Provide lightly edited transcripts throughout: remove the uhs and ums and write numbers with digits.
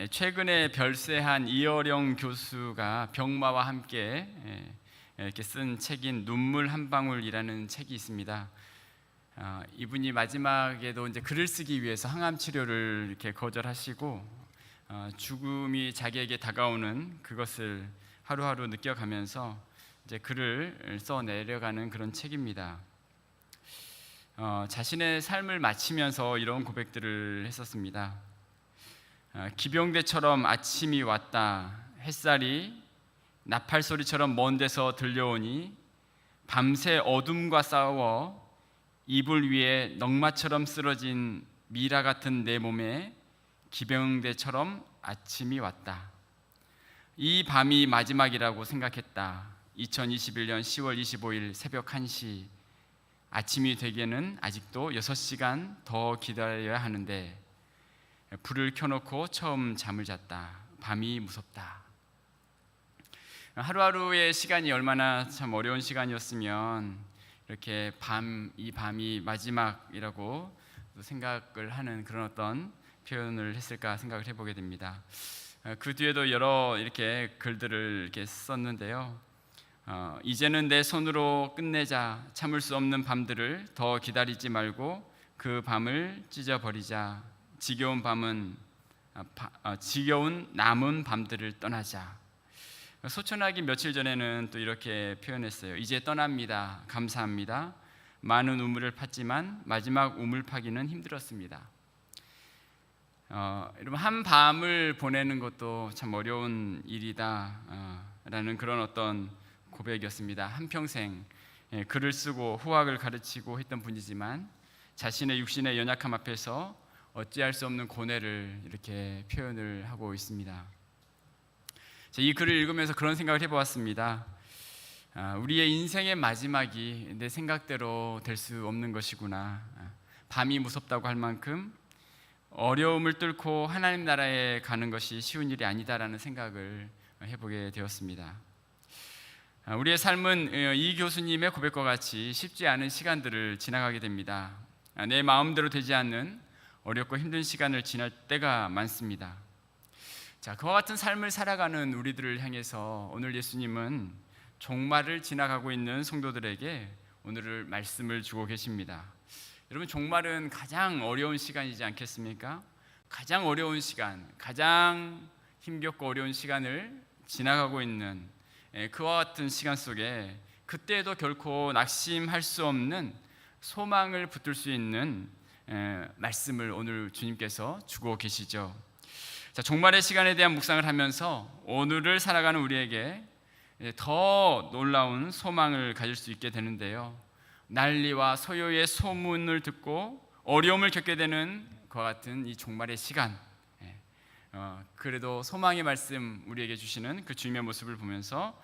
최근에 별세한 이어령 교수가 병마와 함께 이렇게 쓴 책인 눈물 한 방울이라는 책이 있습니다. 이분이 마지막에도 이제 글을 쓰기 위해서 항암 치료를 이렇게 거절하시고 죽음이 자기에게 다가오는 그것을 하루하루 느껴가면서 이제 글을 써 내려가는 그런 책입니다. 자신의 삶을 마치면서 이런 고백들을 했었습니다. 기병대처럼 아침이 왔다. 햇살이 나팔 소리처럼 먼 데서 들려오니 밤새 어둠과 싸워 이불 위에 넝마처럼 쓰러진 미라 같은 내 몸에 기병대처럼 아침이 왔다. 이 밤이 마지막이라고 생각했다. 2021년 10월 25일 새벽 1시 아침이 되기에는 아직도 6시간 더 기다려야 하는데 불을 켜놓고 처음 잠을 잤다. 밤이 무섭다. 하루하루의 시간이 얼마나 참 어려운 시간이었으면 이렇게 이 밤이 마지막이라고 생각을 하는 그런 어떤 표현을 했을까 생각을 해보게 됩니다. 그 뒤에도 여러 이렇게 글들을 이렇게 썼는데요. 이제는 내 손으로 끝내자. 참을 수 없는 밤들을 더 기다리지 말고 그 밤을 찢어버리자. 지겨운 남은 밤들을 떠나자. 소천하기 며칠 전에는 또 이렇게 표현했어요. 이제 떠납니다. 감사합니다. 많은 우물을 팠지만 마지막 우물 파기는 힘들었습니다. 여러분, 한 밤을 보내는 것도 참 어려운 일이다 라는 그런 어떤 고백이었습니다. 한평생 글을 쓰고 후학을 가르치고 했던 분이지만 자신의 육신의 연약함 앞에서 어찌할 수 없는 고뇌를 이렇게 표현을 하고 있습니다. 이 글을 읽으면서 그런 생각을 해보았습니다. 우리의 인생의 마지막이 내 생각대로 될 수 없는 것이구나. 밤이 무섭다고 할 만큼 어려움을 뚫고 하나님 나라에 가는 것이 쉬운 일이 아니다라는 생각을 해보게 되었습니다. 우리의 삶은 이 교수님의 고백과 같이 쉽지 않은 시간들을 지나가게 됩니다. 내 마음대로 되지 않는 어렵고 힘든 시간을 지날 때가 많습니다. 그와 같은 삶을 살아가는 우리들을 향해서 오늘 예수님은 종말을 지나가고 있는 성도들에게 오늘 말씀을 주고 계십니다. 여러분, 종말은 가장 어려운 시간이지 않겠습니까? 가장 어려운 시간, 가장 힘겹고 어려운 시간을 지나가고 있는 그와 같은 시간 속에 그때에도 결코 낙심할 수 없는 소망을 붙들 수 있는 말씀을 오늘 주님께서 주고 계시죠. 종말의 시간에 대한 묵상을 하면서 오늘을 살아가는 우리에게 더 놀라운 소망을 가질 수 있게 되는데요. 난리와 소요의 소문을 듣고 어려움을 겪게 되는 그와 같은 이 종말의 시간, 그래도 소망의 말씀 우리에게 주시는 그 주님의 모습을 보면서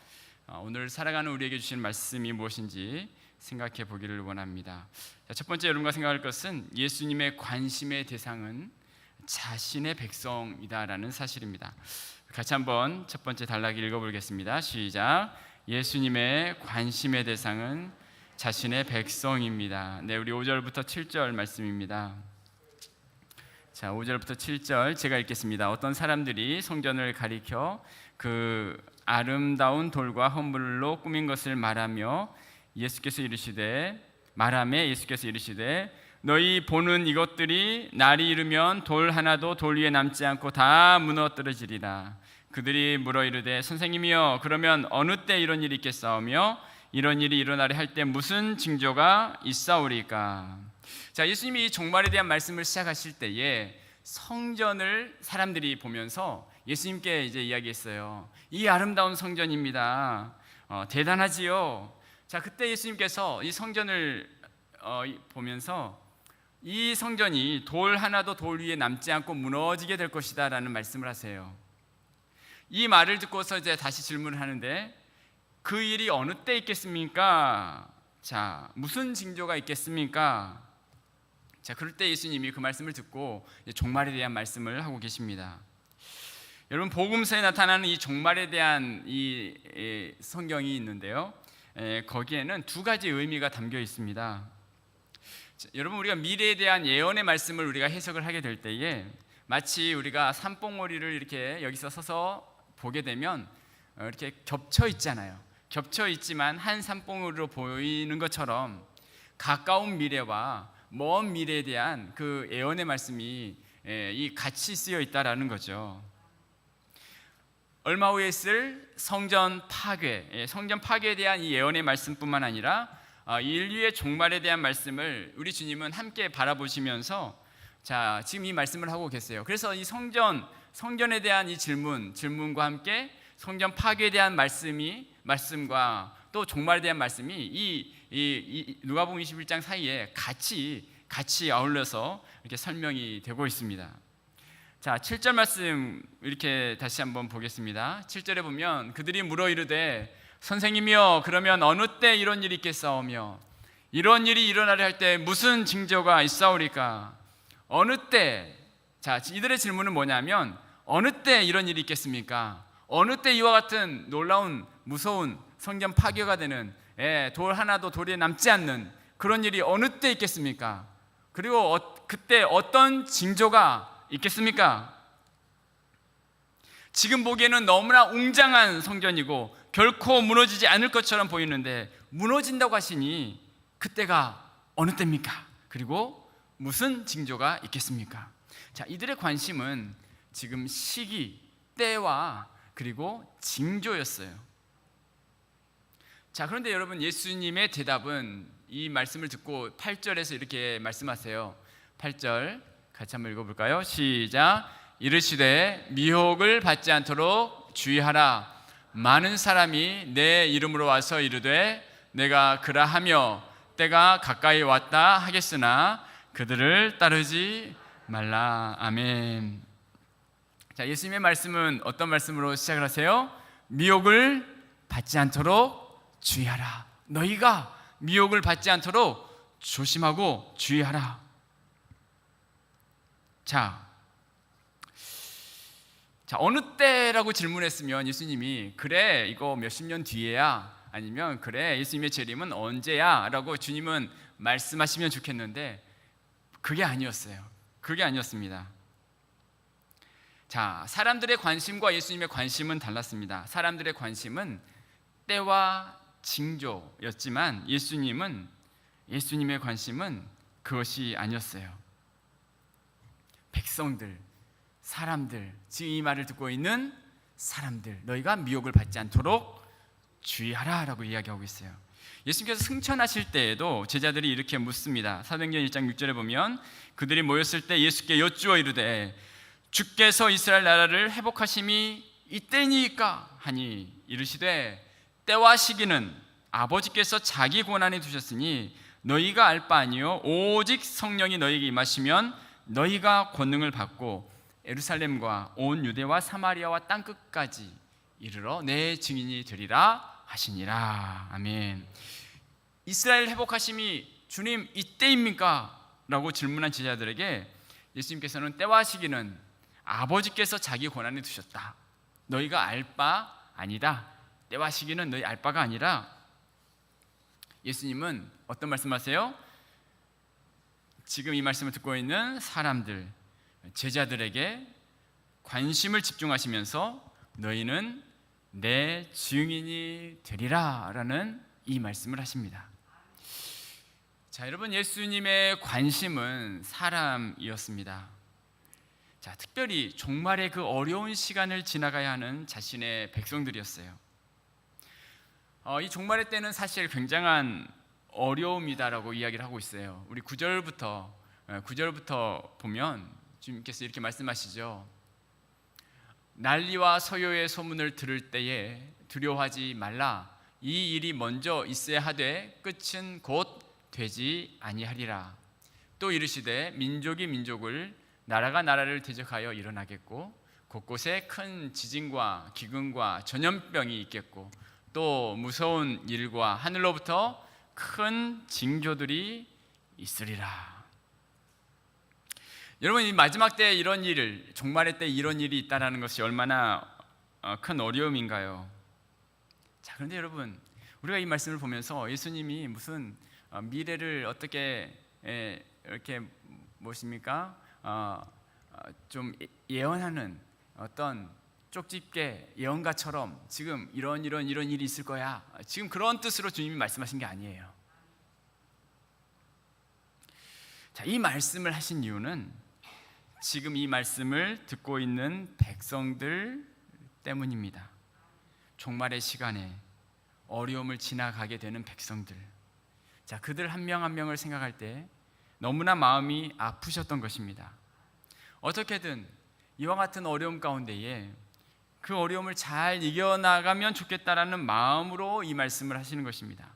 오늘 살아가는 우리에게 주시는 말씀이 무엇인지 생각해 보기를 원합니다. 첫 번째 여러분과 생각할 것은 예수님의 관심의 대상은 자신의 백성이다라는 사실입니다. 같이 한번 첫 번째 단락을 읽어보겠습니다. 시작. 예수님의 관심의 대상은 자신의 백성입니다. 우리 5절부터 7절 말씀입니다. 5절부터 7절 제가 읽겠습니다. 어떤 사람들이 성전을 가리켜 그 아름다운 돌과 헌물로 꾸민 것을 말하며 예수께서 이르시되 너희 보는 이것들이 날이 이르면 돌 하나도 돌 위에 남지 않고 다 무너뜨려지리라. 그들이 물어 이르되 선생님이여, 그러면 어느 때 이런 일이 있겠사오며 이런 일이 일어나려 할 때 무슨 징조가 있사오리까? 예수님이 이 종말에 대한 말씀을 시작하실 때에 성전을 사람들이 보면서 예수님께 이제 이야기했어요. 이 아름다운 성전입니다. 대단하지요. 그때 예수님께서 이 성전을 보면서 이 성전이 돌 하나도 돌 위에 남지 않고 무너지게 될 것이다 라는 말씀을 하세요. 이 말을 듣고서 이제 다시 질문을 하는데 그 일이 어느 때 있겠습니까? 무슨 징조가 있겠습니까? 그럴 때 예수님이 그 말씀을 듣고 종말에 대한 말씀을 하고 계십니다. 여러분, 복음서에 나타나는 이 종말에 대한 이 성경이 있는데요. 거기에는 두 가지 의미가 담겨 있습니다. 여러분, 우리가 미래에 대한 예언의 말씀을 우리가 해석을 하게 될 때에 마치 우리가 산봉우리를 이렇게 여기서 서서 보게 되면 이렇게 겹쳐 있잖아요. 겹쳐 있지만 한 산봉우리로 보이는 것처럼 가까운 미래와 먼 미래에 대한 그 예언의 말씀이 이 같이 쓰여 있다라는 거죠. 얼마 후에 있을 성전 파괴, 성전 파괴에 대한 이 예언의 말씀뿐만 아니라 인류의 종말에 대한 말씀을 우리 주님은 함께 바라보시면서 자, 지금 이 말씀을 하고 계세요. 그래서 이 성전에 대한 이 질문과 함께 성전 파괴에 대한 말씀과 또 종말에 대한 말씀이 이 누가복음 21장 사이에 같이 아울러서 이렇게 설명이 되고 있습니다. 자, 7절 말씀 이렇게 다시 한번 보겠습니다. 7절에 보면 그들이 물어 이르되 선생님이여 그러면 어느 때 이런 일이 있겠사오며 이런 일이 일어나려 할 때 무슨 징조가 있사오리까? 어느 때? 자, 이들의 질문은 뭐냐면 어느 때 이런 일이 있겠습니까? 어느 때 이와 같은 놀라운 무서운 성전 파괴가 되는 돌 하나도 돌에 남지 않는 그런 일이 어느 때 있겠습니까? 그리고 그때 어떤 징조가 있겠습니까? 지금 보기에는 너무나 웅장한 성전이고 결코 무너지지 않을 것처럼 보이는데 무너진다고 하시니 그때가 어느 때입니까? 그리고 무슨 징조가 있겠습니까? 자, 이들의 관심은 지금 시기, 때와 그리고 징조였어요. 자, 그런데 여러분 예수님의 대답은 이 말씀을 듣고 8절에서 이렇게 말씀하세요. 8절 같이 한번 읽어볼까요? 시작. 이르시되 미혹을 받지 않도록 주의하라. 많은 사람이 내 이름으로 와서 이르되 내가 그라하며 때가 가까이 왔다 하겠으나 그들을 따르지 말라. 아멘. 자, 예수님의 말씀은 어떤 말씀으로 시작을 하세요? 미혹을 받지 않도록 주의하라. 너희가 미혹을 받지 않도록 조심하고 주의하라. 자, 어느 때라고 질문했으면 예수님이 그래 이거 몇십 년 뒤에야 아니면 그래 예수님의 재림은 언제야 라고 주님은 말씀하시면 좋겠는데 그게 아니었어요. 그게 아니었습니다. 자, 사람들의 관심과 예수님의 관심은 달랐습니다. 사람들의 관심은 때와 징조였지만 예수님의 관심은 그것이 아니었어요. 백성들, 사람들, 지금 이 말을 듣고 있는 사람들, 너희가 미혹을 받지 않도록 주의하라 라고 이야기하고 있어요. 예수님께서 승천하실 때에도 제자들이 이렇게 묻습니다. 사도행전 1장 6절에 보면 그들이 모였을 때 예수께 여쭈어 이르되 주께서 이스라엘 나라를 회복하심이 이때니까 하니 이르시되 때와 시기는 아버지께서 자기 권한에 두셨으니 너희가 알 바 아니요 오직 성령이 너희에게 임하시면 너희가 권능을 받고 예루살렘과 온 유대와 사마리아와 땅 끝까지 이르러 내 증인이 되리라 하시니라. 아멘. 이스라엘 회복하심이 주님 이때입니까? 라고 질문한 제자들에게 예수님께서는 때와 시기는 아버지께서 자기 권한에 두셨다. 너희가 알 바 아니다. 때와 시기는 너희 알 바가 아니라 예수님은 어떤 말씀하세요? 지금 이 말씀을 듣고 있는 사람들, 제자들에게 관심을 집중하시면서 너희는 내 증인이 되리라 라는 이 말씀을 하십니다. 자, 여러분 예수님의 관심은 사람이었습니다. 자, 특별히 종말의 그 어려운 시간을 지나가야 하는 자신의 백성들이었어요. 이 종말의 때는 사실 굉장한 어려움이다라고 이야기를 하고 있어요. 우리 9절부터 보면 주님께서 이렇게 말씀하시죠. 난리와 서요의 소문을 들을 때에 두려워하지 말라. 이 일이 먼저 있어야 하되 끝은 곧 되지 아니하리라. 또 이르시되 민족이 민족을 나라가 나라를 대적하여 일어나겠고 곳곳에 큰 지진과 기근과 전염병이 있겠고 또 무서운 일과 하늘로부터 큰 징조들이 있으리라. 여러분 이 마지막 때 이런 일을 종말의 때 이런 일이 있다라는 것이 얼마나 큰 어려움인가요? 자, 그런데 여러분 우리가 이 말씀을 보면서 예수님이 무슨 미래를 어떻게 이렇게 무엇입니까? 좀 예언하는 어떤 쪽집게 예언가처럼 지금 이런 일이 있을 거야, 지금 그런 뜻으로 주님이 말씀하신 게 아니에요. 자, 이 말씀을 하신 이유는 지금 이 말씀을 듣고 있는 백성들 때문입니다. 종말의 시간에 어려움을 지나가게 되는 백성들, 자, 그들 한 명 한 명을 생각할 때 너무나 마음이 아프셨던 것입니다. 어떻게든 이와 같은 어려움 가운데에 그 어려움을 잘 이겨나가면 좋겠다라는 마음으로 이 말씀을 하시는 것입니다.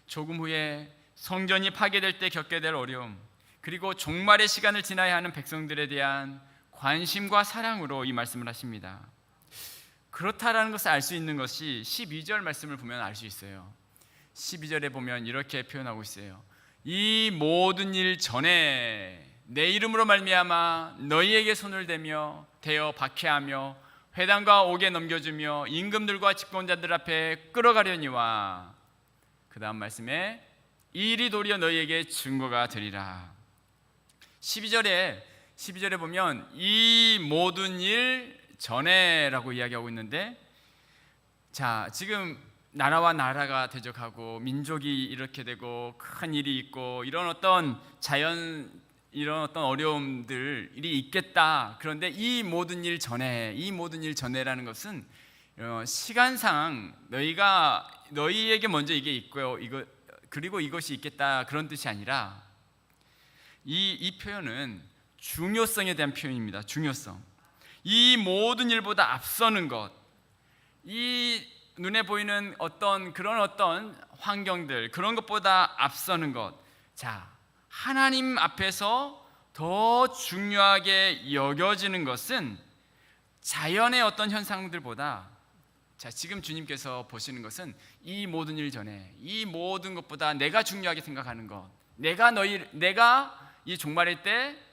조금 후에 성전이 파괴될 때 겪게 될 어려움, 그리고 종말의 시간을 지나야 하는 백성들에 대한 관심과 사랑으로 이 말씀을 하십니다. 그렇다라는 것을 알 수 있는 것이 12절 말씀을 보면 알 수 있어요. 12절에 보면 이렇게 표현하고 있어요. 이 모든 일 전에 내 이름으로 말미암아 너희에게 손을 대어 박해하며 회당과 옥에 넘겨주며 임금들과 집권자들 앞에 끌어가려니와, 그 다음 말씀에 이 일이 도리어 너희에게 증거가 되리라. 12절에 보면 이 모든 일 전에라고 이야기하고 있는데, 자, 지금 나라와 나라가 대적하고 민족이 이렇게 되고 큰 일이 있고 이런 어떤 어려움들이 있겠다. 그런데 이 모든 일 전에라는 것은 시간상 너희에게 먼저 이게 있고요, 그리고 이것이 있겠다, 그런 뜻이 아니라 이 표현은 중요성에 대한 표현입니다. 중요성. 이 모든 일보다 앞서는 것, 이 눈에 보이는 어떤 환경들, 그런 것보다 앞서는 것, 자, 하나님 앞에서 더 중요하게 여겨지는 것은 자연의 어떤 현상들보다, 자, 지금 주님께서 보시는 것은 이 모든 일 전에 이 모든 것보다 내가 중요하게 생각하는 것, 내가 이 종말의 때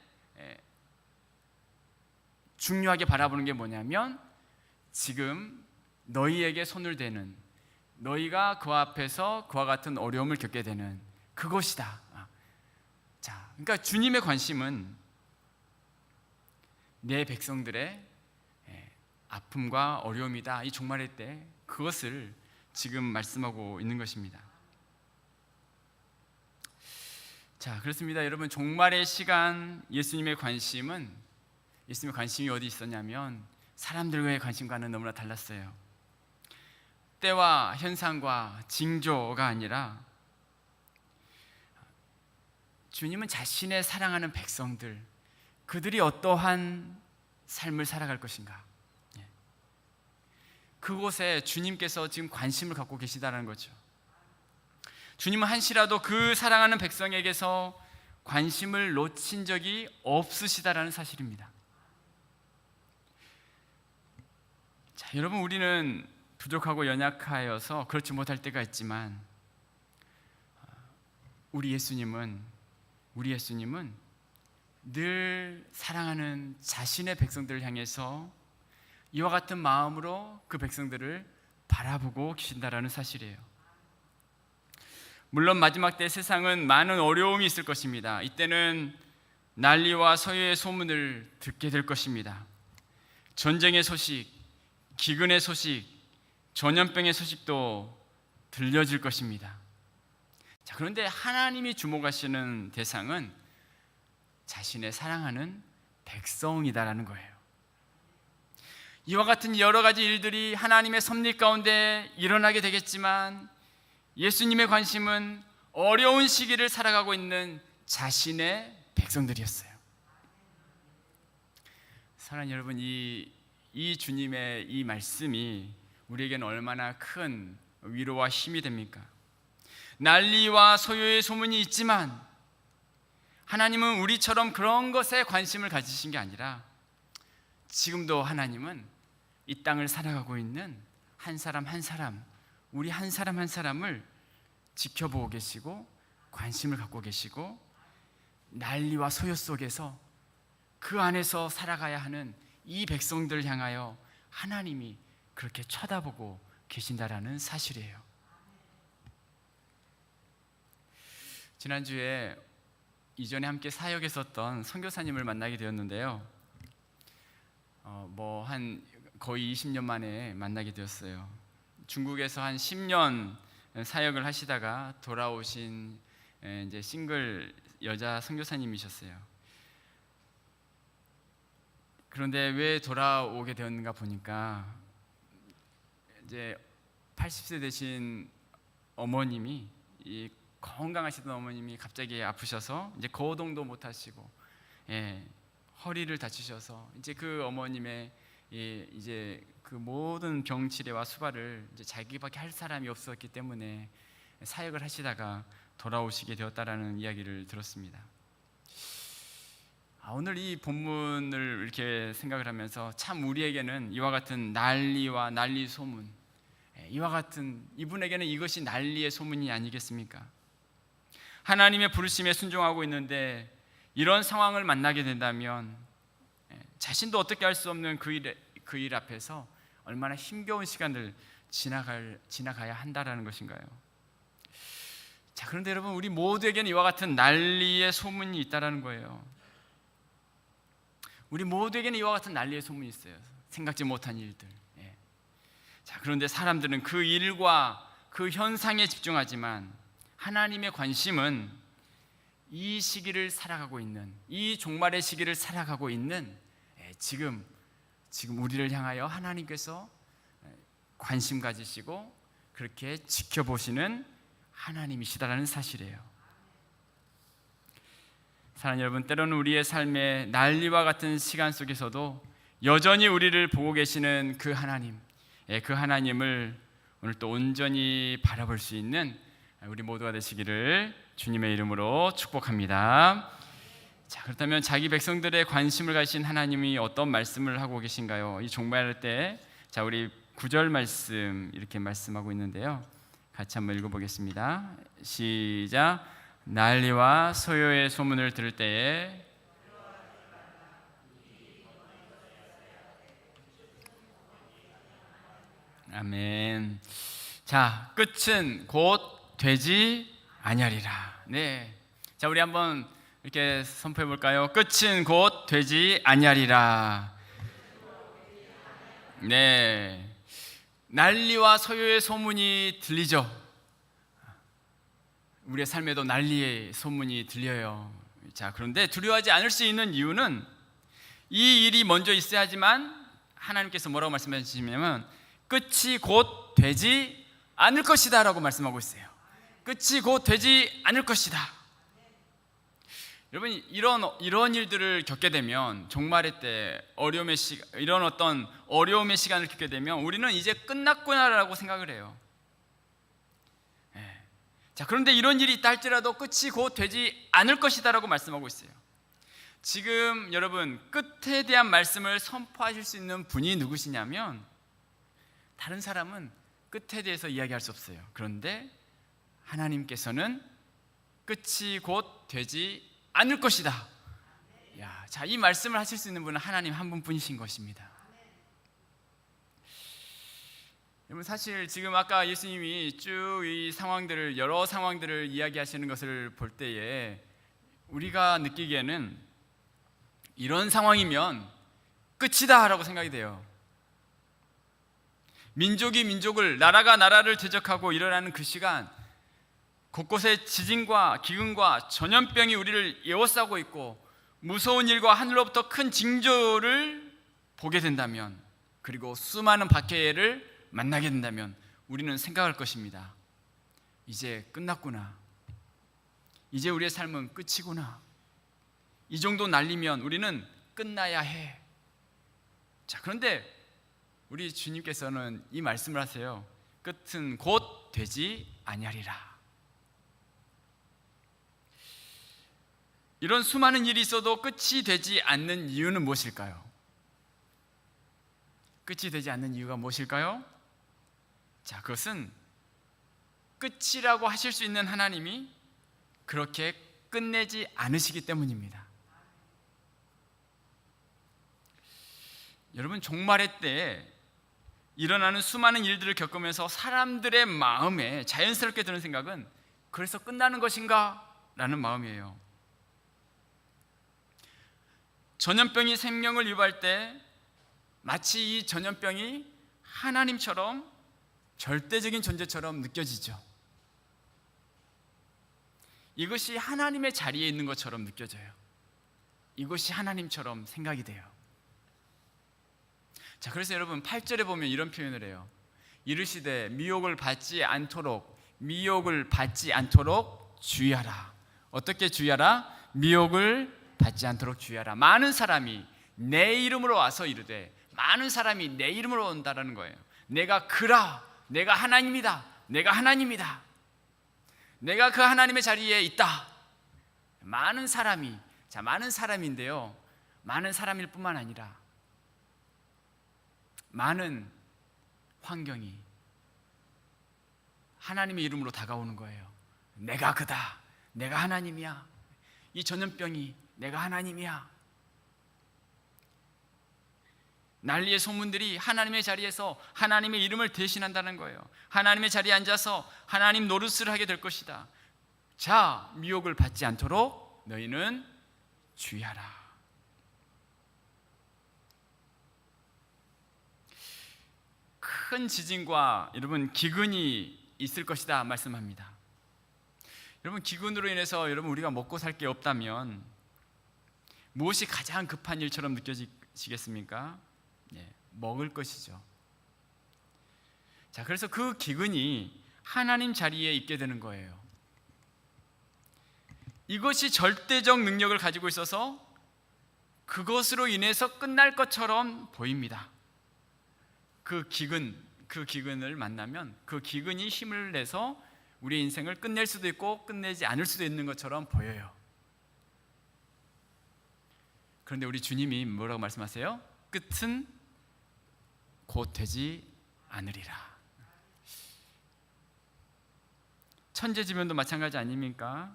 중요하게 바라보는 게 뭐냐면, 지금 너희에게 손을 대는, 너희가 그 앞에서 그와 같은 어려움을 겪게 되는 그것이다. 자, 그러니까 주님의 관심은 내 백성들의 아픔과 어려움이다. 이 종말의 때 그것을 지금 말씀하고 있는 것입니다. 자, 그렇습니다. 여러분, 종말의 시간 예수님의 관심이 어디 있었냐면 사람들과의 관심과는 너무나 달랐어요. 때와 현상과 징조가 아니라 주님은 자신의 사랑하는 백성들, 그들이 어떠한 삶을 살아갈 것인가, 그곳에 주님께서 지금 관심을 갖고 계시다는 거죠. 주님은 한시라도 그 사랑하는 백성에게서 관심을 놓친 적이 없으시다라는 사실입니다. 자, 여러분, 우리는 부족하고 연약하여서 그렇지 못할 때가 있지만 우리 예수님은 늘 사랑하는 자신의 백성들을 향해서 이와 같은 마음으로 그 백성들을 바라보고 계신다라는 사실이에요. 물론 마지막 때 세상은 많은 어려움이 있을 것입니다. 이때는 난리와 서유의 소문을 듣게 될 것입니다. 전쟁의 소식, 기근의 소식, 전염병의 소식도 들려질 것입니다. 자, 그런데 하나님이 주목하시는 대상은 자신의 사랑하는 백성이다라는 거예요. 이와 같은 여러 가지 일들이 하나님의 섭리 가운데 일어나게 되겠지만 예수님의 관심은 어려운 시기를 살아가고 있는 자신의 백성들이었어요. 사랑하는 여러분, 이 주님의 이 말씀이 우리에게는 얼마나 큰 위로와 힘이 됩니까? 난리와 소요의 소문이 있지만 하나님은 우리처럼 그런 것에 관심을 가지신 게 아니라 지금도 하나님은 이 땅을 살아가고 있는 한 사람 한 사람, 우리 한 사람 한 사람을 지켜보고 계시고 관심을 갖고 계시고, 난리와 소요 속에서 그 안에서 살아가야 하는 이 백성들을 향하여 하나님이 그렇게 쳐다보고 계신다라는 사실이에요. 지난주에 이전에 함께 사역했었던 선교사님을 만나게 되었는데요. 한 거의 20년 만에 만나게 되었어요. 중국에서 한 10년 사역을 하시다가 돌아오신 이제 싱글 여자 선교사님이셨어요. 그런데 왜 돌아오게 되었는가 보니까 이제 80세 되신 어머님이, 이 건강하시던 어머님이 갑자기 아프셔서 이제 거동도 못 하시고, 허리를 다치셔서 이제 그 어머님의 이제 그 모든 병 치료와 수발을 이제 자기밖에 할 사람이 없었기 때문에 사역을 하시다가 돌아오시게 되었다라는 이야기를 들었습니다. 오늘 이 본문을 이렇게 생각을 하면서 참 우리에게는 이와 같은 난리와 난리 소문, 이와 같은, 이분에게는 이것이 난리의 소문이 아니겠습니까? 하나님의 부르심에 순종하고 있는데 이런 상황을 만나게 된다면 자신도 어떻게 할 수 없는 그 일 앞에서 얼마나 힘겨운 시간을 지나가야 한다라는 것인가요? 자, 그런데 여러분, 우리 모두에게는 이와 같은 난리의 소문이 있다라는 거예요. 우리 모두에게는 이와 같은 난리의 소문이 있어요. 생각지 못한 일들. 자, 그런데 사람들은 그 일과 그 현상에 집중하지만 하나님의 관심은 이 시기를 살아가고 있는, 이 종말의 시기를 살아가고 있는 지금 우리를 향하여 하나님께서 관심 가지시고 그렇게 지켜보시는 하나님이시다라는 사실이에요. 사랑하는 여러분, 때로는 우리의 삶의 난리와 같은 시간 속에서도 여전히 우리를 보고 계시는 그 하나님, 그 하나님을 오늘 또 온전히 바라볼 수 있는 우리 모두가 되시기를 주님의 이름으로 축복합니다. 자, 그렇다면 자기 백성들의 관심을 가진 하나님이 어떤 말씀을 하고 계신가요? 이 종말할 때, 자, 우리 9절 말씀 이렇게 말씀하고 있는데요. 같이 한번 읽어보겠습니다. 시작. 난리와 소요의 소문을 들을 때에 아멘. 자, 끝은 곧 되지 아니하리라. 네. 자, 우리 한번 이렇게 선포해 볼까요? 끝은 곧 되지 아니하리라. 네. 난리와 소요의 소문이 들리죠. 우리의 삶에도 난리의 소문이 들려요. 자, 그런데 두려워하지 않을 수 있는 이유는 이 일이 먼저 있어야 하지만 하나님께서 뭐라고 말씀하시냐면 끝이 곧 되지 않을 것이다 라고 말씀하고 있어요. 끝이 곧 되지 않을 것이다. 여러분, 이런 일들을 겪게 되면, 종말의 때 이런 어떤 어려움의 시간을 겪게 되면 우리는 이제 끝났구나라고 생각을 해요. 자, 그런데 이런 일이 있다 할지라도 끝이 곧 되지 않을 것이다 라고 말씀하고 있어요. 지금 여러분, 끝에 대한 말씀을 선포하실 수 있는 분이 누구시냐면, 다른 사람은 끝에 대해서 이야기할 수 없어요. 그런데 하나님께서는 끝이 곧 되지 않을 것이다. 자, 이 말씀을 하실 수 있는 분은 하나님 한 분뿐이신 것입니다. 여러분, 사실 지금 아까 예수님이 쭉 이 상황들을, 여러 상황들을 이야기하시는 것을 볼 때에 우리가 느끼기에는 이런 상황이면 끝이다 라고 생각이 돼요. 민족이 민족을, 나라가 나라를 대적하고 일어나는 그 시간, 곳곳에 지진과 기근과 전염병이 우리를 에워싸고 있고 무서운 일과 하늘로부터 큰 징조를 보게 된다면, 그리고 수많은 박해를 만나게 된다면 우리는 생각할 것입니다. 이제 끝났구나. 이제 우리의 삶은 끝이구나. 이 정도 날리면 우리는 끝나야 해. 자, 그런데 우리 주님께서는 이 말씀을 하세요. 끝은 곧 되지 아니하리라. 이런 수많은 일이 있어도 끝이 되지 않는 이유는 무엇일까요? 끝이 되지 않는 이유가 무엇일까요? 자, 그것은 끝이라고 하실 수 있는 하나님이 그렇게 끝내지 않으시기 때문입니다. 여러분, 종말의 때에 일어나는 수많은 일들을 겪으면서 사람들의 마음에 자연스럽게 드는 생각은 그래서 끝나는 것인가? 라는 마음이에요. 전염병이 생명을 유발할 때 마치 이 전염병이 하나님처럼 절대적인 존재처럼 느껴지죠. 이것이 하나님의 자리에 있는 것처럼 느껴져요. 이것이 하나님처럼 생각이 돼요. 자, 그래서 여러분 8절에 보면 이런 표현을 해요. 이르시되 미혹을 받지 않도록 주의하라. 어떻게 주의하라? 미혹을 받지 않도록 주의하라. 많은 사람이 내 이름으로 와서 이르되, 많은 사람이 내 이름으로 온다라는 거예요. 내가 그라, 내가 하나님이다, 내가 하나님이다, 내가 그 하나님의 자리에 있다. 많은 사람이, 자, 많은 사람인데요, 많은 사람일 뿐만 아니라 많은 환경이 하나님의 이름으로 다가오는 거예요. 내가 그다, 내가 하나님이야. 이 전염병이 내가 하나님이야. 난리의 소문들이 하나님의 자리에서 하나님의 이름을 대신한다는 거예요. 하나님의 자리에 앉아서 하나님 노릇을 하게 될 것이다. 자, 미혹을 받지 않도록 너희는 주의하라. 큰 지진과 여러분 기근이 있을 것이다 말씀합니다. 여러분, 기근으로 인해서 여러분 우리가 먹고 살 게 없다면 무엇이 가장 급한 일처럼 느껴지시겠습니까? 먹을 것이죠. 자, 그래서 그 기근이 하나님 자리에 있게 되는 거예요. 이것이 절대적 능력을 가지고 있어서 그것으로 인해서 끝날 것처럼 보입니다. 그 기근을 만나면 그 기근이 힘을 내서 우리의 인생을 끝낼 수도 있고 끝내지 않을 수도 있는 것처럼 보여요. 그런데 우리 주님이 뭐라고 말씀하세요? 끝은 곧 되지 않으리라. 천재지변도 마찬가지 아닙니까?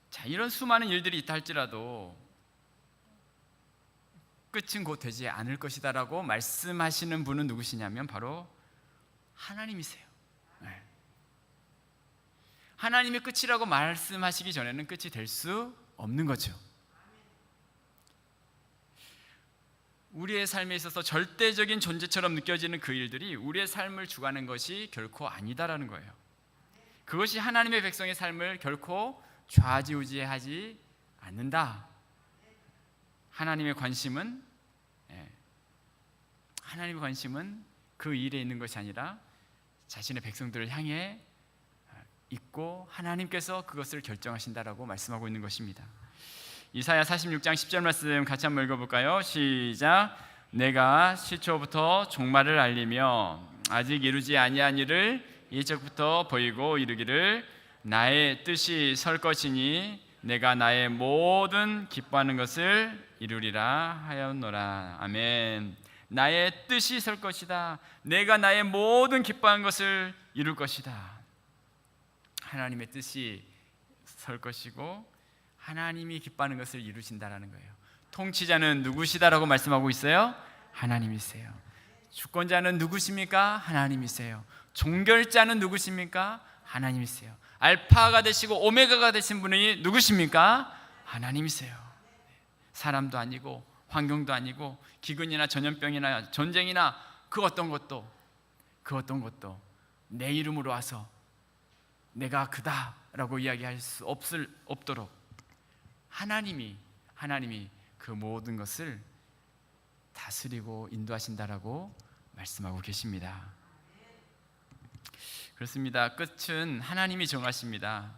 자, 이런 수많은 일들이 있다 할지라도 끝은 곧 되지 않을 것이다 라고 말씀하시는 분은 누구시냐면 바로 하나님이세요. 하나님의 끝이라고 말씀하시기 전에는 끝이 될 수 없는 거죠. 우리의 삶에 있어서 절대적인 존재처럼 느껴지는 그 일들이 우리의 삶을 주관하는 것이 결코 아니다라는 거예요. 그것이 하나님의 백성의 삶을 결코 좌지우지하지 않는다. 하나님의 관심은 그 일에 있는 것이 아니라 자신의 백성들을 향해 있고 하나님께서 그것을 결정하신다라고 말씀하고 있는 것입니다. 이사야 46장 10절 말씀 같이 한번 읽어볼까요? 시작. 내가 시초부터 종말을 알리며 아직 이루지 아니한 일을 이적부터 보이고 이르기를 나의 뜻이 설 것이니 내가 나의 모든 기뻐하는 것을 이루리라 하였노라. 아멘. 나의 뜻이 설 것이다. 내가 나의 모든 기뻐하는 것을 이룰 것이다. 하나님의 뜻이 설 것이고 하나님이 기뻐하는 것을 이루신다라는 거예요. 통치자는 누구시다라고 말씀하고 있어요? 하나님이세요. 주권자는 누구십니까? 하나님이세요. 종결자는 누구십니까? 하나님이세요. 알파가 되시고 오메가가 되신 분이 누구십니까? 하나님이세요. 사람도 아니고 환경도 아니고 기근이나 전염병이나 전쟁이나 그 어떤 것도 내 이름으로 와서 내가 그다라고 이야기할 수 없도록 하나님이 그 모든 것을 다스리고 인도하신다라고 말씀하고 계십니다. 그렇습니다. 끝은 하나님이 정하십니다.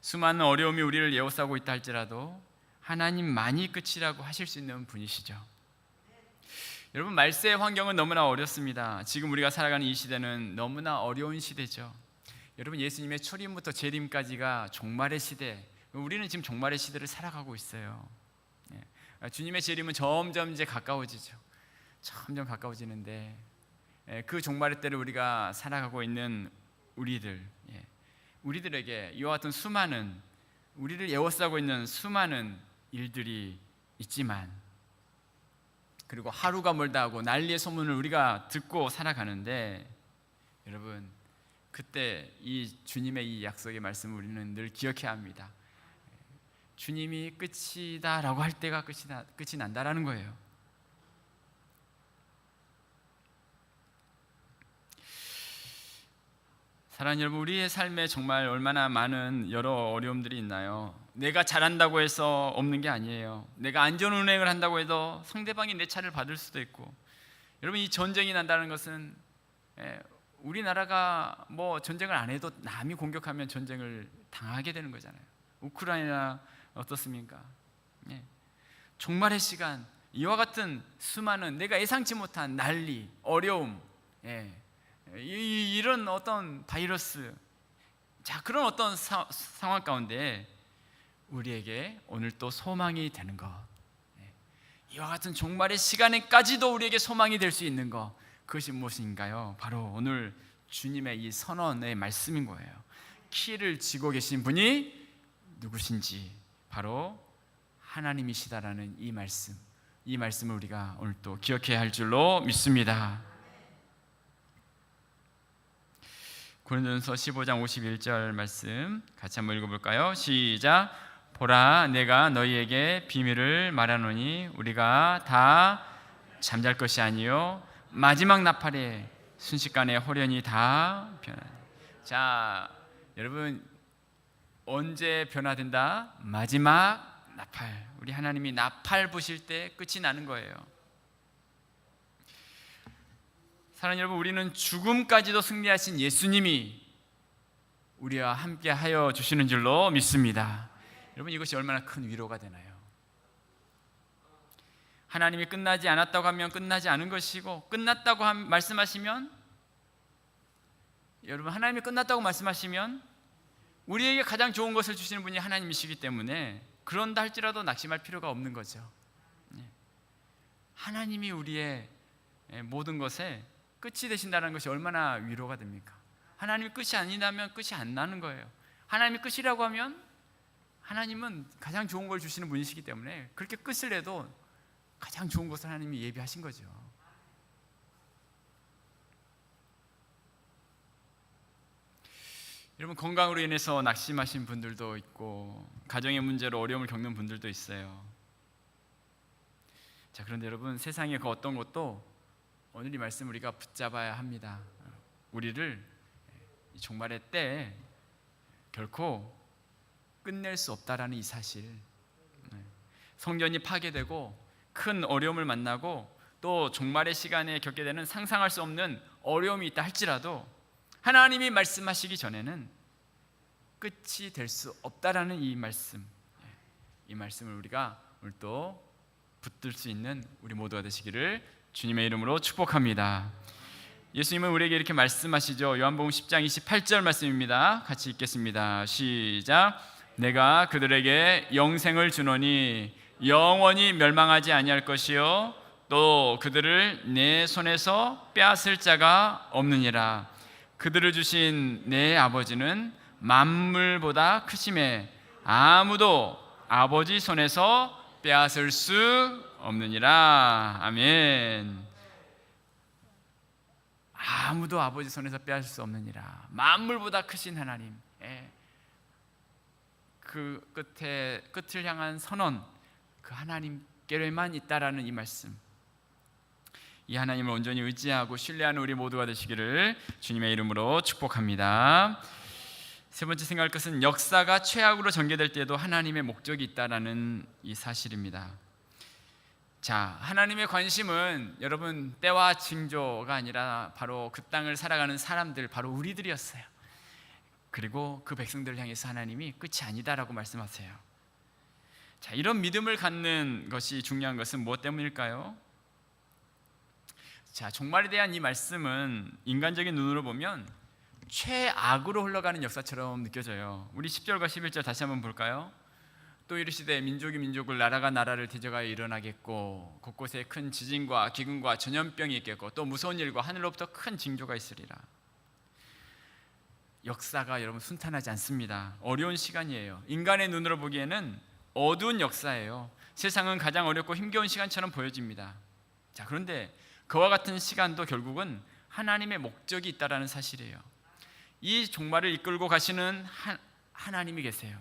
수많은 어려움이 우리를 에워싸고 있다 할지라도 하나님만이 끝이라고 하실 수 있는 분이시죠. 여러분, 말세의 환경은 너무나 어렵습니다. 지금 우리가 살아가는 이 시대는 너무나 어려운 시대죠. 여러분, 예수님의 초림부터 재림까지가 종말의 시대, 우리는 지금 종말의 시대를 살아가고 있어요. 주님의 재림은 점점 이제 가까워지죠. 점점 가까워지는데 그 종말의 때를 우리가 살아가고 있는 우리들에게 이와 같은 수많은 우리를 에워싸고 있는 수많은 일들이 있지만, 그리고 하루가 멀다 하고 난리의 소문을 우리가 듣고 살아가는데, 여러분, 그때 이 주님의 이 약속의 말씀을 우리는 늘 기억해야 합니다. 주님이 끝이다라고 할 때가 끝이 난다라는 거예요. 사랑하는 여러분, 우리의 삶에 정말 얼마나 많은 여러 어려움들이 있나요? 내가 잘한다고 해서 없는 게 아니에요. 내가 안전운행을 한다고 해도 상대방이 내 차를 받을 수도 있고, 여러분, 이 전쟁이 난다는 것은 우리나라가 뭐 전쟁을 안 해도 남이 공격하면 전쟁을 당하게 되는 거잖아요. 우크라이나 어떻습니까? 종말의 시간, 이와 같은 수많은 내가 예상치 못한 난리, 어려움, 이런 어떤 바이러스, 자, 그런 어떤 상황 가운데 우리에게 오늘 또 소망이 되는 것, 이와 같은 종말의 시간에까지도 우리에게 소망이 될 수 있는 것, 그것이 무엇인가요? 바로 오늘 주님의 이 선언의 말씀인 거예요. 키를 쥐고 계신 분이 누구신지 바로 하나님이시다라는 이 말씀을 우리가 오늘 또 기억해야 할 줄로 믿습니다. 고린도전서 15장 51절 말씀 같이 한번 읽어볼까요? 시작. 보라, 내가 너희에게 비밀을 말하노니 우리가 다 잠잘 것이 아니요 마지막 나팔에 순식간에 호련히 다 변하니. 자, 여러분, 언제 변화된다? 마지막 나팔. 우리 하나님이 나팔 부실 때 끝이 나는 거예요. 사랑하는 여러분, 우리는 죽음까지도 승리하신 예수님이 우리와 함께 하여 주시는 줄로 믿습니다. 여러분, 이것이 얼마나 큰 위로가 되나요? 하나님이 끝나지 않았다고 하면 끝나지 않은 것이고, 끝났다고 말씀하시면, 여러분, 하나님이 끝났다고 말씀하시면 우리에게 가장 좋은 것을 주시는 분이 하나님이시기 때문에 그런다 할지라도 낙심할 필요가 없는 거죠. 하나님이 우리의 모든 것에 끝이 되신다는 것이 얼마나 위로가 됩니까? 하나님이 끝이 아니라면 끝이 안 나는 거예요. 하나님이 끝이라고 하면 하나님은 가장 좋은 걸 주시는 분이시기 때문에 그렇게 끝을 내도 가장 좋은 것을 하나님이 예비하신 거죠. 여러분, 건강으로 인해서 낙심하신 분들도 있고 가정의 문제로 어려움을 겪는 분들도 있어요. 자, 그런데 여러분, 세상의 그 어떤 것도 오늘 이 말씀 우리가 붙잡아야 합니다. 우리를 이 종말의 때에 결코 끝낼 수 없다라는 이 사실. 성전이 파괴되고 큰 어려움을 만나고 또 종말의 시간에 겪게 되는 상상할 수 없는 어려움이 있다 할지라도 하나님이 말씀하시기 전에는 끝이 될 수 없다라는 이 말씀을 우리가 오늘 또 붙들 수 있는 우리 모두가 되시기를 주님의 이름으로 축복합니다. 예수님은 우리에게 이렇게 말씀하시죠. 요한복음 10장 28절 말씀입니다. 같이 읽겠습니다. 시작. 내가 그들에게 영생을 주노니 영원히 멸망하지 아니할 것이요 또 그들을 내 손에서 빼앗을 자가 없느니라. 그들을 주신 내 아버지는 만물보다 크심에 아무도 아버지 손에서 빼앗을 수 없느니라. 아멘. 아무도 아버지 손에서 빼앗을 수 없느니라. 만물보다 크신 하나님, 그 끝을 향한 선언, 그 하나님께로만 있다라는 이 말씀, 이 하나님을 온전히 의지하고 신뢰하는 우리 모두가 되시기를 주님의 이름으로 축복합니다. 세 번째 생각할 것은 역사가 최악으로 전개될 때에도 하나님의 목적이 있다라는 이 사실입니다. 자, 하나님의 관심은 여러분 때와 징조가 아니라 바로 그 땅을 살아가는 사람들, 바로 우리들이었어요. 그리고 그 백성들을 향해서 하나님이 끝이 아니다라고 말씀하세요. 자, 이런 믿음을 갖는 것이 중요한 것은 무엇 때문일까요? 자, 종말에 대한 이 말씀은 인간적인 눈으로 보면 최악으로 흘러가는 역사처럼 느껴져요. 우리 10절과 11절 다시 한번 볼까요? 또 이르시되 민족이 민족을 나라가 나라를 대적하여 일어나겠고 곳곳에 큰 지진과 기근과 전염병이 있겠고 또 무서운 일과 하늘로부터 큰 징조가 있으리라. 역사가 여러분 순탄하지 않습니다. 어려운 시간이에요. 인간의 눈으로 보기에는 어두운 역사예요. 세상은 가장 어렵고 힘겨운 시간처럼 보여집니다. 자, 그런데 그와 같은 시간도 결국은 하나님의 목적이 있다라는 사실이에요. 이 종말을 이끌고 가시는 하나님이 계세요.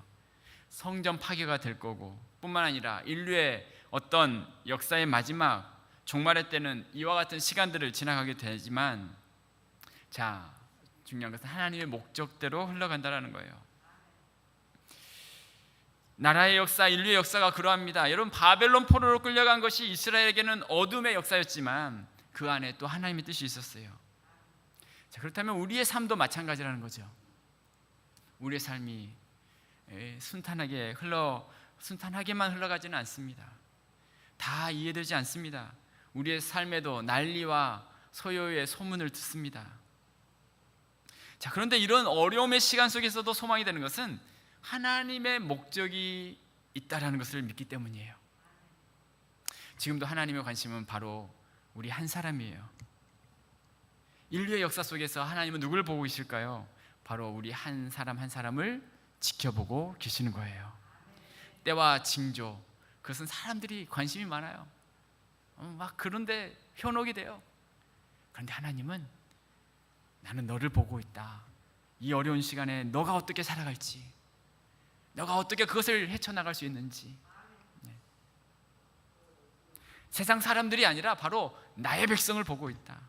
성전 파괴가 될 거고, 뿐만 아니라 인류의 어떤 역사의 마지막 종말의 때는 이와 같은 시간들을 지나가게 되지만, 자, 중요한 것은 하나님의 목적대로 흘러간다라는 거예요. 나라의 역사, 인류의 역사가 그러합니다. 여러분, 바벨론 포로로 끌려간 것이 이스라엘에게는 어둠의 역사였지만 그 안에 또 하나님의 뜻이 있었어요. 자, 그렇다면 우리의 삶도 마찬가지라는 거죠. 우리의 삶이 순탄하게만 흘러가지는 않습니다. 다 이해되지 않습니다. 우리의 삶에도 난리와 소요의 소문을 듣습니다. 자, 그런데 이런 어려움의 시간 속에서도 소망이 되는 것은 하나님의 목적이 있다라는 것을 믿기 때문이에요. 지금도 하나님의 관심은 바로 우리 한 사람이에요. 인류의 역사 속에서 하나님은 누굴 보고 계실까요? 바로 우리 한 사람 한 사람을 지켜보고 계시는 거예요. 때와 징조, 그것은 사람들이 관심이 많아요. 막 그런데 현혹이 돼요. 그런데 하나님은 나는 너를 보고 있다. 이 어려운 시간에 너가 어떻게 살아갈지, 너가 어떻게 그것을 헤쳐나갈 수 있는지. 세상 사람들이 아니라 바로 나의 백성을 보고 있다.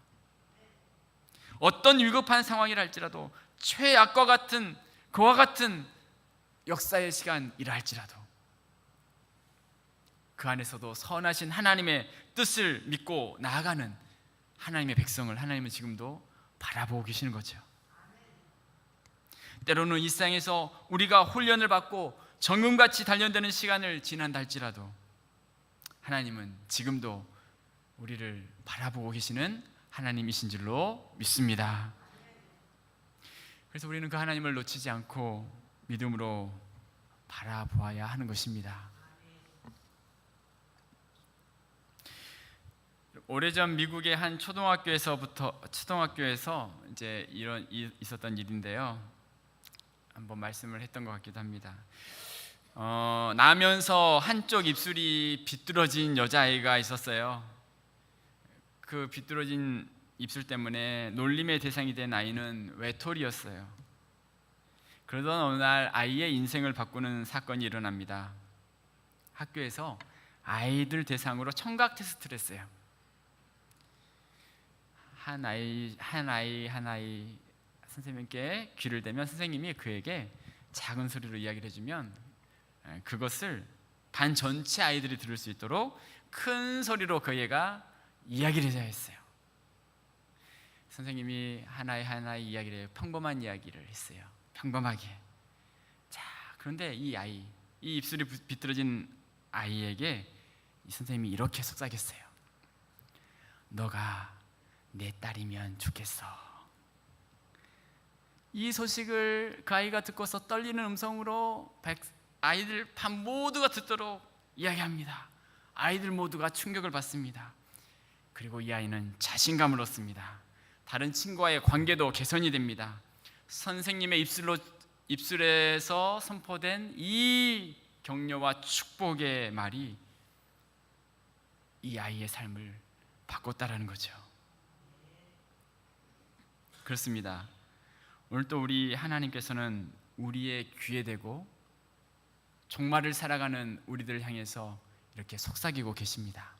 어떤 위급한 상황이라 할지라도, 최악과 같은 그와 같은 역사의 시간이라 할지라도 그 안에서도 선하신 하나님의 뜻을 믿고 나아가는 하나님의 백성을 하나님은 지금도 바라보고 계시는 거죠. 때로는 이 세상에서 우리가 훈련을 받고 정금같이 단련되는 시간을 지난다 할지라도 하나님은 지금도 우리를 바라보고 계시는 하나님이신 줄로 믿습니다. 그래서 우리는 그 하나님을 놓치지 않고 믿음으로 바라보아야 하는 것입니다. 오래전 미국의 한 초등학교에서 이제 있었던 일인데요. 한번 말씀을 했던 것 같기도 합니다. 나면서 한쪽 입술이 비뚤어진 여자아이가 있었어요. 그 비뚤어진 입술 때문에 놀림의 대상이 된 아이는 외톨이였어요. 그러던 어느 날 아이의 인생을 바꾸는 사건이 일어납니다. 학교에서 아이들 대상으로 청각 테스트를 했어요. 한 아이 선생님께 귀를 대면 선생님이 그에게 작은 소리로 이야기를 해주면 그것을 반 전체 아이들이 들을 수 있도록 큰 소리로 그 애가 이야기를 해야 했어요. 선생님이 하나의 이야기를 해요. 평범한 이야기를 했어요. 평범하게. 자, 그런데 이 입술이 비뚤어진 아이에게 이 선생님이 이렇게 속삭였어요. 너가 내 딸이면 좋겠어. 이 소식을 그 아이가 듣고서 떨리는 음성으로 아이들 반 모두가 듣도록 이야기합니다. 아이들 모두가 충격을 받습니다. 그리고 이 아이는 자신감을 얻습니다. 다른 친구와의 관계도 개선이 됩니다. 선생님의 입술에서 선포된 이 격려와 축복의 말이 이 아이의 삶을 바꿨다라는 거죠. 그렇습니다. 오늘 또 우리 하나님께서는 우리의 귀에 대고 종말을 살아가는 우리들을 향해서 이렇게 속삭이고 계십니다.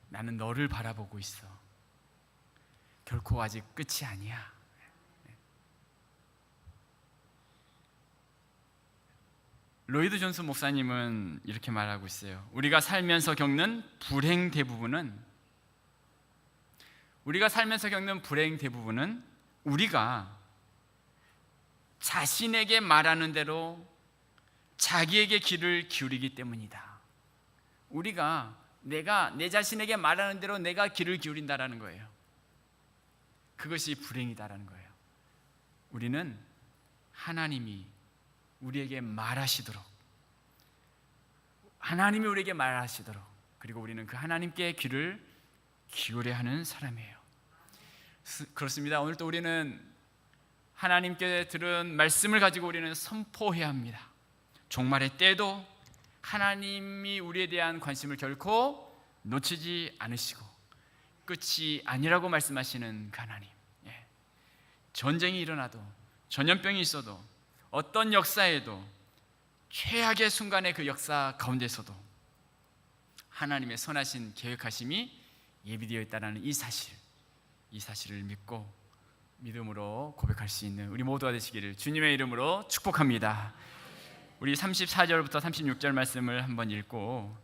나는 너를 바라보고 있어. 결코 아직 끝이 아니야. 로이드 존스 목사님은 이렇게 말하고 있어요. 우리가 살면서 겪는 불행 대부분은 우리가 자신에게 말하는 대로 자기에게 귀를 기울이기 때문이다. 내가 내 자신에게 말하는 대로 내가 귀를 기울인다라는 거예요. 그것이 불행이다라는 거예요. 우리는 하나님이 우리에게 말하시도록, 그리고 우리는 그 하나님께 귀를 기울여야 하는 사람이에요. 그렇습니다. 오늘 또 우리는 하나님께 들은 말씀을 가지고 우리는 선포해야 합니다. 종말의 때도 하나님이 우리에 대한 관심을 결코 놓치지 않으시고 끝이 아니라고 말씀하시는 그 하나님. 전쟁이 일어나도, 전염병이 있어도, 어떤 역사에도 최악의 순간의 그 역사 가운데서도 하나님의 선하신 계획하심이 예비되어 있다는 이 사실을 믿고 믿음으로 고백할 수 있는 우리 모두가 되시기를 주님의 이름으로 축복합니다. 우리 34절부터 36절 말씀을 한번 읽고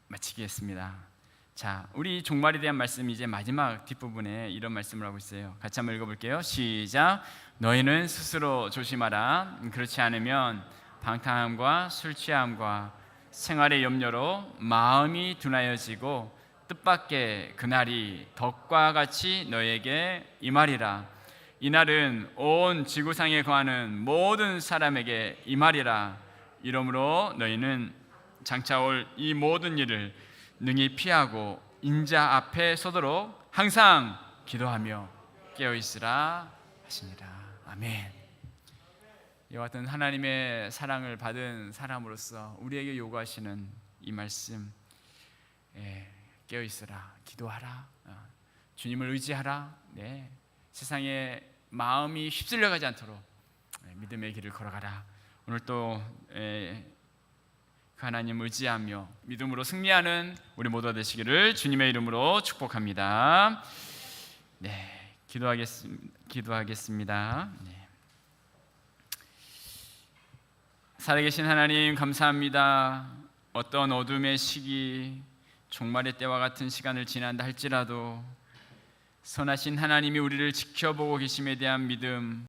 마치겠습니다. 자, 우리 종말에 대한 말씀이 이제 마지막 뒷부분에 이런 말씀을 하고 있어요. 같이 한번 읽어볼게요. 시작. 너희는 스스로 조심하라. 그렇지 않으면 방탕함과 술 취함과 생활의 염려로 마음이 둔하여지고 뜻밖의 그날이 덕과 같이 너에게 임하리라. 이날은 온 지구상에 거하는 모든 사람에게 임하리라. 이러므로 너희는 장차 올 이 모든 일을 능히 피하고 인자 앞에 서도록 항상 기도하며 깨어있으라 하시니라. 아멘. 이와 같은 하나님의 사랑을 받은 사람으로서 우리에게 요구하시는 이 말씀, 깨어있으라, 기도하라, 주님을 의지하라. 네. 세상에 마음이 휩쓸려가지 않도록 믿음의 길을 걸어가라. 오늘 또 하나님 의지하며 믿음으로 승리하는 우리 모두가 되시기를 주님의 이름으로 축복합니다. 네, 기도하겠습니다. 네. 살아계신 하나님 감사합니다. 어떤 어둠의 시기, 종말의 때와 같은 시간을 지난다 할지라도 선하신 하나님이 우리를 지켜보고 계심에 대한 믿음,